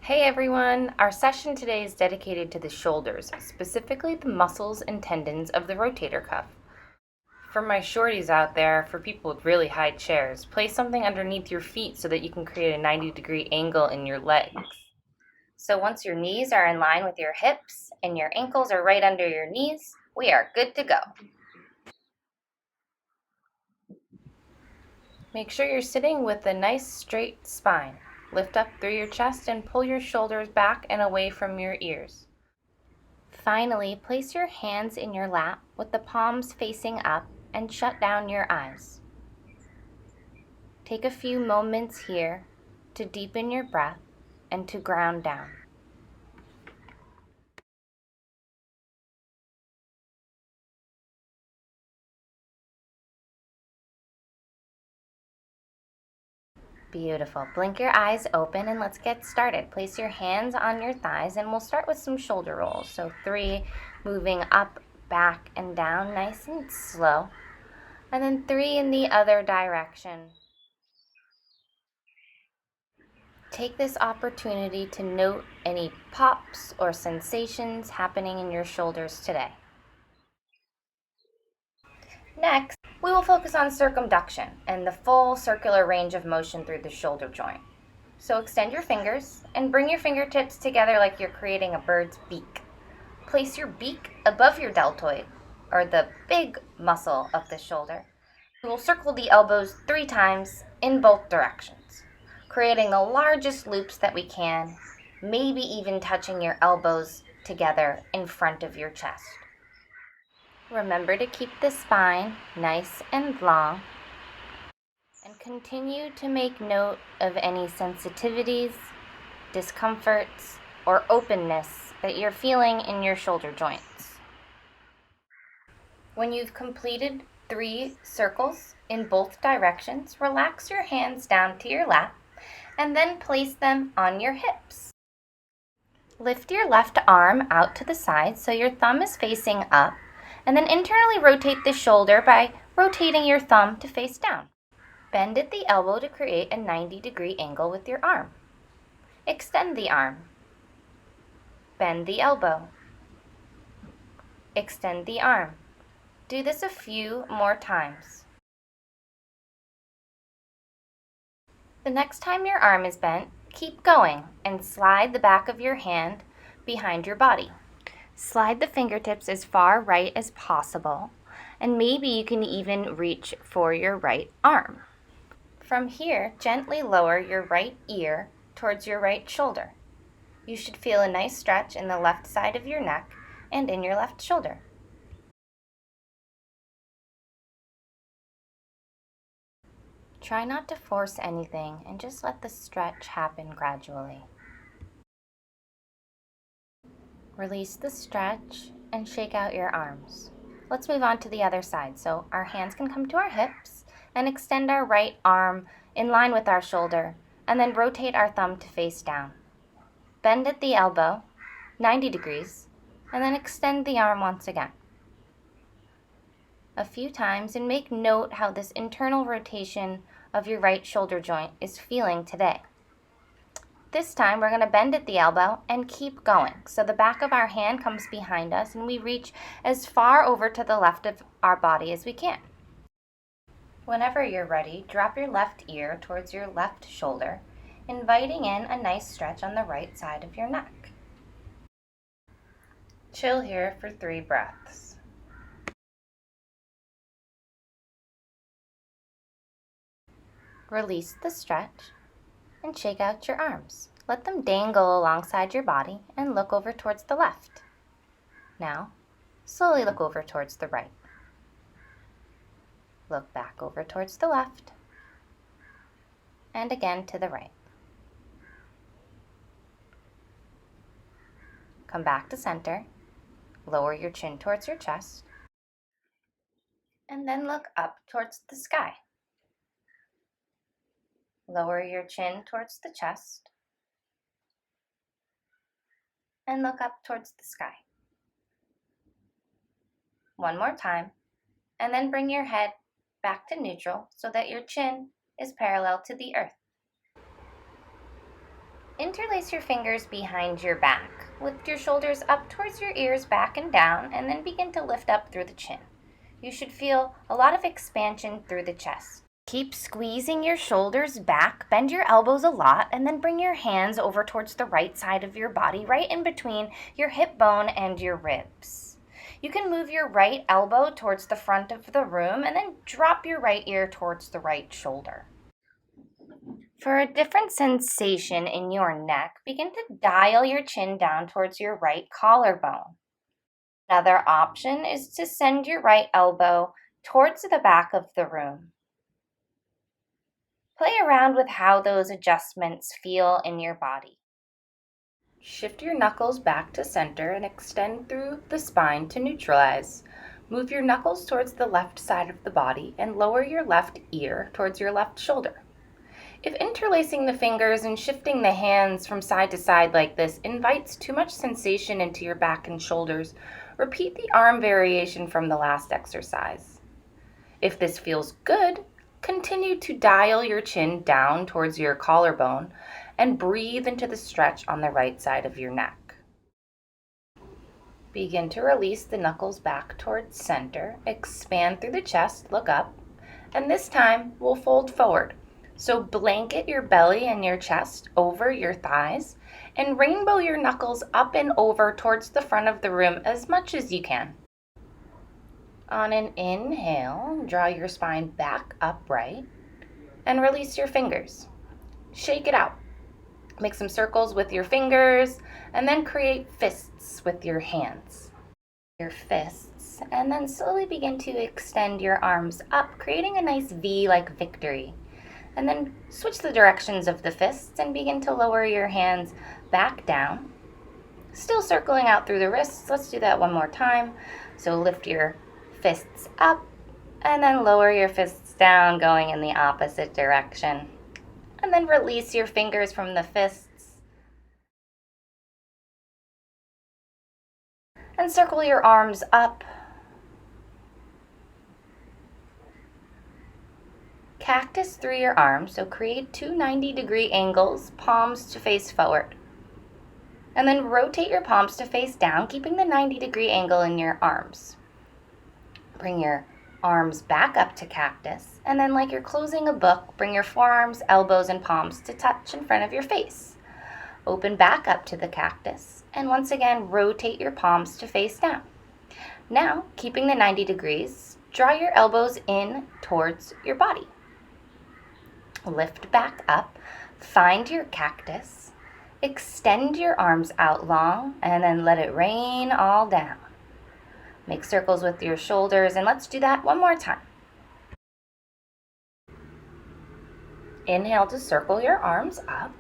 Hey everyone! Our session today is dedicated to the shoulders, specifically the muscles and tendons of the rotator cuff. For my shorties out there, for people with really high chairs, place something underneath your feet so that you can create a 90-degree angle in your legs. So once your knees are in line with your hips and your ankles are right under your knees, we are good to go. Make sure you're sitting with a nice straight spine. Lift up through your chest and pull your shoulders back and away from your ears. Finally, place your hands in your lap with the palms facing up and shut down your eyes. Take a few moments here to deepen your breath and to ground down. Beautiful. Blink your eyes open and let's get started. Place your hands on your thighs and we'll start with some shoulder rolls. So 3, moving up, back, and down, nice and slow. And then 3 in the other direction. Take this opportunity to note any pops or sensations happening in your shoulders today. Next, we will focus on circumduction and the full circular range of motion through the shoulder joint. So extend your fingers and bring your fingertips together like you're creating a bird's beak. Place your beak above your deltoid, or the big muscle of the shoulder. We will circle the elbows 3 times in both directions, creating the largest loops that we can, maybe even touching your elbows together in front of your chest. Remember to keep the spine nice and long, and continue to make note of any sensitivities, discomforts, or openness that you're feeling in your shoulder joints. When you've completed 3 circles in both directions, relax your hands down to your lap and then place them on your hips. Lift your left arm out to the side so your thumb is facing up, and then internally rotate the shoulder by rotating your thumb to face down. Bend at the elbow to create a 90-degree angle with your arm. Extend the arm. Bend the elbow. Extend the arm. Do this a few more times. The next time your arm is bent, keep going and slide the back of your hand behind your body. Slide the fingertips as far right as possible, and maybe you can even reach for your right arm. From here, gently lower your right ear towards your right shoulder. You should feel a nice stretch in the left side of your neck and in your left shoulder. Try not to force anything and just let the stretch happen gradually. Release the stretch and shake out your arms. Let's move on to the other side. So our hands can come to our hips and extend our right arm in line with our shoulder, and then rotate our thumb to face down. Bend at the elbow, 90 degrees, and then extend the arm once again. A few times, and make note how this internal rotation of your right shoulder joint is feeling today. This time we're going to bend at the elbow and keep going. So the back of our hand comes behind us and we reach as far over to the left of our body as we can. Whenever you're ready, drop your left ear towards your left shoulder, inviting in a nice stretch on the right side of your neck. Chill here for 3 breaths. Release the stretch and shake out your arms. Let them dangle alongside your body and look over towards the left. Now, slowly look over towards the right. Look back over towards the left, and again to the right. Come back to center, lower your chin towards your chest, and then look up towards the sky. Lower your chin towards the chest, and look up towards the sky. One more time, and then bring your head back to neutral so that your chin is parallel to the earth. Interlace your fingers behind your back. Lift your shoulders up towards your ears, back and down, and then begin to lift up through the chin. You should feel a lot of expansion through the chest. Keep squeezing your shoulders back, bend your elbows a lot, and then bring your hands over towards the right side of your body, right in between your hip bone and your ribs. You can move your right elbow towards the front of the room and then drop your right ear towards the right shoulder. For a different sensation in your neck, begin to dial your chin down towards your right collarbone. Another option is to send your right elbow towards the back of the room. Play around with how those adjustments feel in your body. Shift your knuckles back to center and extend through the spine to neutralize. Move your knuckles towards the left side of the body and lower your left ear towards your left shoulder. If interlacing the fingers and shifting the hands from side to side like this invites too much sensation into your back and shoulders, repeat the arm variation from the last exercise. If this feels good, continue to dial your chin down towards your collarbone and breathe into the stretch on the right side of your neck. Begin to release the knuckles back towards center, expand through the chest, look up, and this time we'll fold forward. So blanket your belly and your chest over your thighs and rainbow your knuckles up and over towards the front of the room as much as you can. On an inhale, draw your spine back upright and release your fingers. Shake it out. Make some circles with your fingers and then create fists with your hands. Your fists, and then slowly begin to extend your arms up, creating a nice V like victory. And then switch the directions of the fists and begin to lower your hands back down. Still circling out through the wrists. Let's do that one more time. So lift your fists up and then lower your fists down, going in the opposite direction. And then release your fingers from the fists. And circle your arms up. Cactus through your arms, so create two 90-degree angles, palms to face forward. And then rotate your palms to face down, keeping the 90-degree angle in your arms. Bring your arms back up to cactus, and then like you're closing a book, bring your forearms, elbows, and palms to touch in front of your face. Open back up to the cactus, and once again, rotate your palms to face down. Now, keeping the 90 degrees, draw your elbows in towards your body. Lift back up, find your cactus, extend your arms out long, and then let it rain all down. Make circles with your shoulders, and let's do that one more time. Inhale to circle your arms up.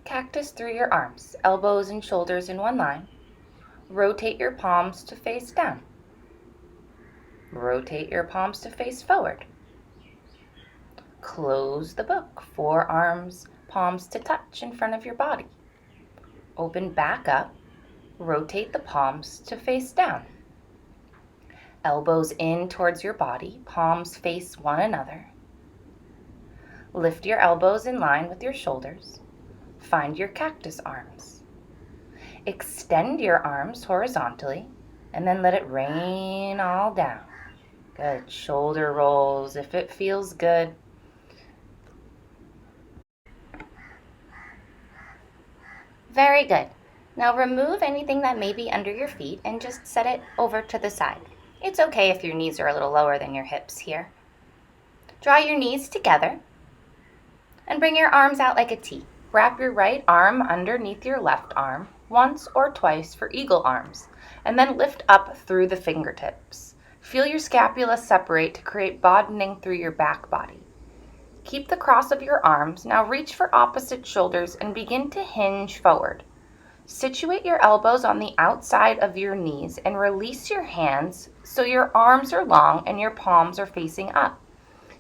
Cactus through your arms, elbows and shoulders in one line. Rotate your palms to face down. Rotate your palms to face forward. Close the book, forearms, palms to touch in front of your body. Open back up, rotate the palms to face down. Elbows in towards your body, palms face one another. Lift your elbows in line with your shoulders. Find your cactus arms. Extend your arms horizontally and then let it rain all down. Good. Shoulder rolls if it feels good. Very good. Now remove anything that may be under your feet and just set it over to the side. It's okay if your knees are a little lower than your hips here. Draw your knees together and bring your arms out like a T. Wrap your right arm underneath your left arm once or twice for eagle arms, and then lift up through the fingertips. Feel your scapula separate to create broadening through your back body. Keep the cross of your arms. Now reach for opposite shoulders and begin to hinge forward. Situate your elbows on the outside of your knees and release your hands so your arms are long and your palms are facing up.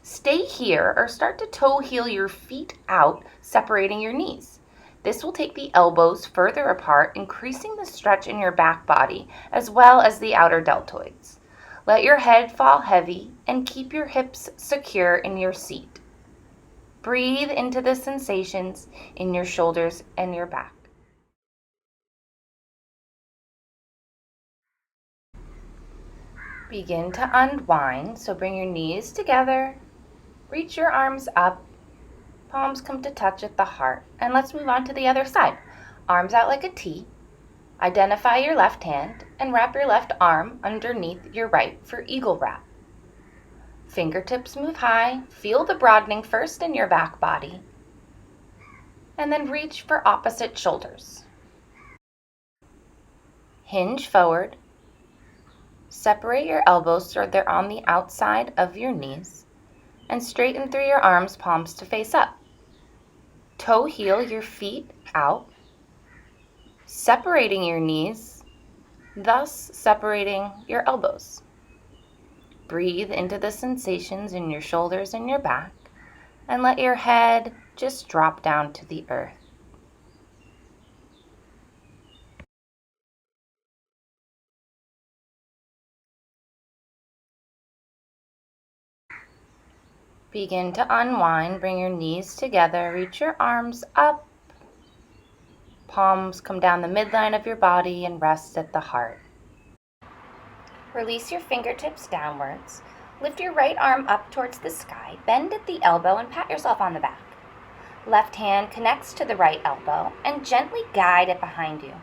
Stay here or start to toe heel your feet out, separating your knees. This will take the elbows further apart, increasing the stretch in your back body as well as the outer deltoids. Let your head fall heavy and keep your hips secure in your seat. Breathe into the sensations in your shoulders and your back. Begin to unwind, so bring your knees together, reach your arms up, palms come to touch at the heart, and let's move on to the other side. Arms out like a T. Identify your left hand and wrap your left arm underneath your right for eagle wrap. Fingertips move high, feel the broadening first in your back body, and then reach for opposite shoulders. Hinge forward. Separate your elbows so they're on the outside of your knees, and straighten through your arms, palms to face up. Toe heel your feet out, separating your knees, thus separating your elbows. Breathe into the sensations in your shoulders and your back, and let your head just drop down to the earth. Begin to unwind, bring your knees together, reach your arms up, palms come down the midline of your body and rest at the heart. Release your fingertips downwards, lift your right arm up towards the sky, bend at the elbow and pat yourself on the back. Left hand connects to the right elbow and gently guide it behind you.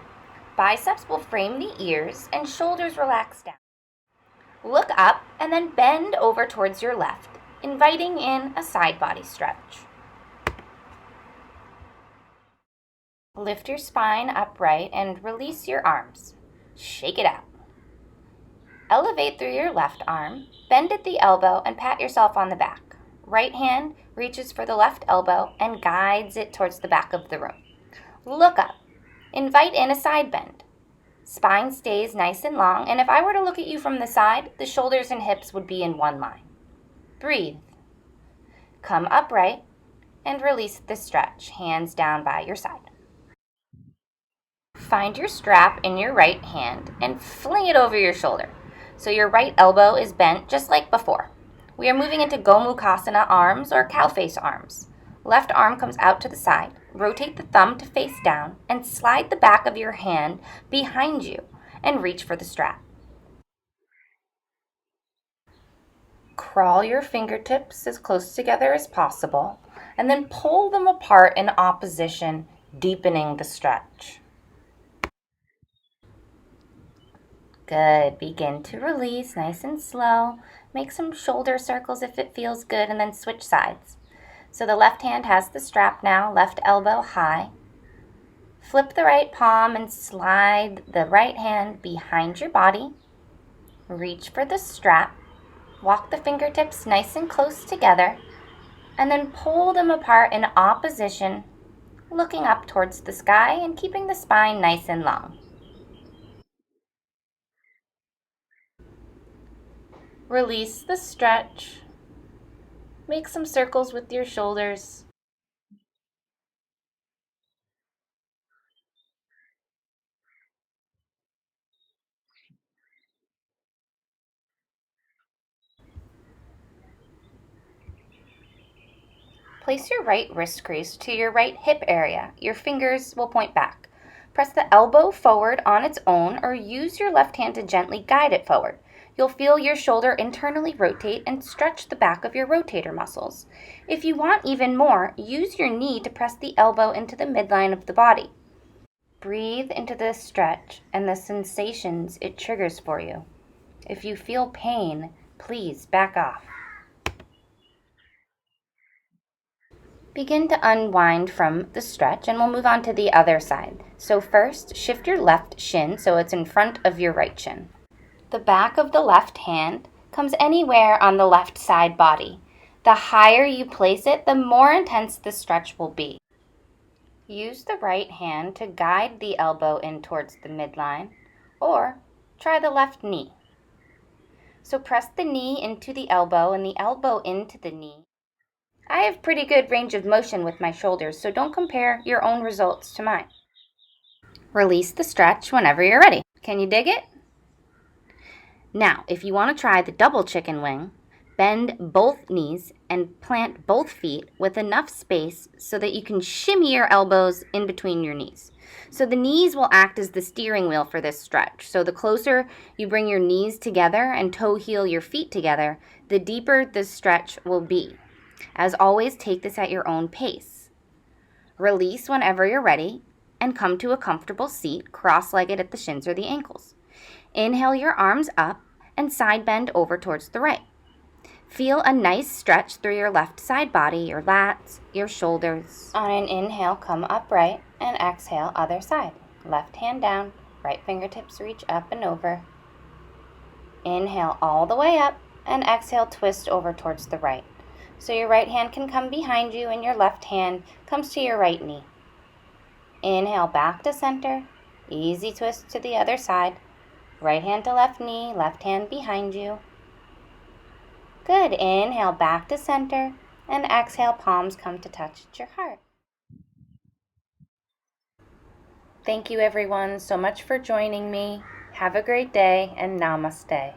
Biceps will frame the ears and shoulders relax down. Look up and then bend over towards your left, inviting in a side body stretch. Lift your spine upright and release your arms. Shake it out. Elevate through your left arm, bend at the elbow and pat yourself on the back. Right hand reaches for the left elbow and guides it towards the back of the room. Look up. Invite in a side bend. Spine stays nice and long, and if I were to look at you from the side, the shoulders and hips would be in one line. Breathe. Come upright and release the stretch, hands down by your side. Find your strap in your right hand and fling it over your shoulder, so your right elbow is bent just like before. We are moving into Gomukhasana arms or cow face arms. Left arm comes out to the side. Rotate the thumb to face down and slide the back of your hand behind you and reach for the strap. Crawl your fingertips as close together as possible and then pull them apart in opposition, deepening the stretch. Good. Begin to release nice and slow. Make some shoulder circles if it feels good, and then switch sides. So the left hand has the strap now, left elbow high. Flip the right palm and slide the right hand behind your body. Reach for the strap. Walk the fingertips nice and close together, and then pull them apart in opposition, looking up towards the sky and keeping the spine nice and long. Release the stretch. Make some circles with your shoulders. Place your right wrist crease to your right hip area. Your fingers will point back. Press the elbow forward on its own or use your left hand to gently guide it forward. You'll feel your shoulder internally rotate and stretch the back of your rotator muscles. If you want even more, use your knee to press the elbow into the midline of the body. Breathe into this stretch and the sensations it triggers for you. If you feel pain, please back off. Begin to unwind from the stretch and we'll move on to the other side. So first, shift your left shin so it's in front of your right shin. The back of the left hand comes anywhere on the left side body. The higher you place it, the more intense the stretch will be. Use the right hand to guide the elbow in towards the midline, or try the left knee. So press the knee into the elbow and the elbow into the knee. I have pretty good range of motion with my shoulders, so don't compare your own results to mine. Release the stretch whenever you're ready. Can you dig it? Now, if you want to try the double chicken wing, Bend both knees and plant both feet with enough space so that you can shimmy your elbows in between your knees. So the knees will act as the steering wheel for this stretch. So the closer you bring your knees together and toe heel your feet together, the deeper this stretch will be. As always, take this at your own pace. Release whenever you're ready and come to a comfortable seat, cross-legged at the shins or the ankles. Inhale your arms up and side bend over towards the right. Feel a nice stretch through your left side body, your lats, your shoulders. On an inhale, come upright, and exhale, other side. Left hand down, right fingertips reach up and over. Inhale all the way up, and exhale, twist over towards the right. So your right hand can come behind you, and your left hand comes to your right knee. Inhale back to center, easy twist to the other side. Right hand to left knee, left hand behind you. Good. Inhale back to center, and exhale, palms come to touch at your heart. Thank you everyone so much for joining me. Have a great day, and namaste.